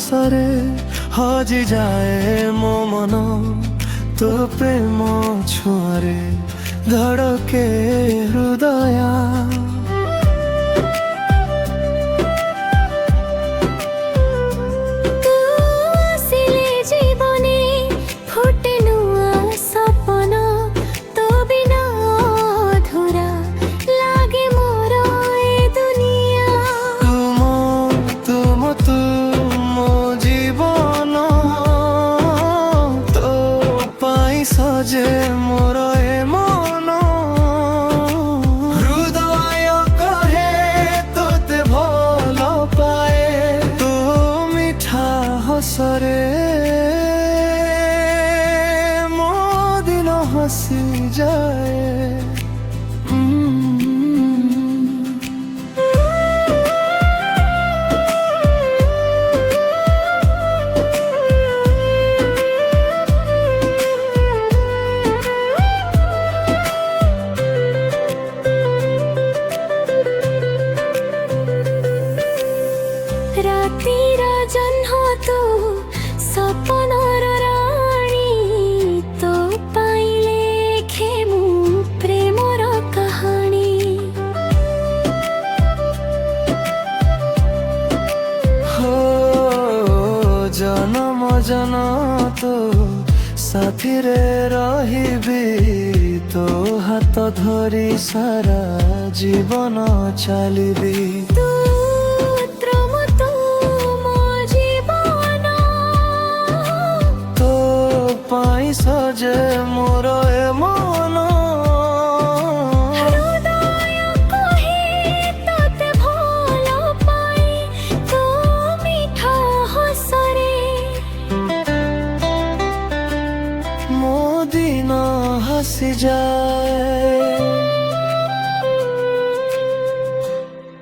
ହସରେ ହଜିଯାଏ ମୋ ମନ ତୋ ପ୍ରେମ ଛୁଆଁରେ ଧଡ଼କେ ହୃଦୟ। সজে মোর এ মন হৃদয় কহে তোতে ভাল পায়ে তো মিঠা হসরে মো দিন হসি যায়। ରାତିର ଜହ୍ନ ତୁ ସପନର ରାଣୀ ତୋ ପାଇଁ ଲେଖେ ମୁଁ ପ୍ରେମର କାହାଣୀ। ହୋ ଜନମ ଜନ ତୋ ସାଥିରେ ରହିବି ତୋ ହାତ ଧରି ସାରା ଜୀବନ ଚାଲିବି। সজে মোর এ মন হৃদয় কহে তোতে ভাল পাই তো মিঠা হসরে মো দিন হাসি যায়।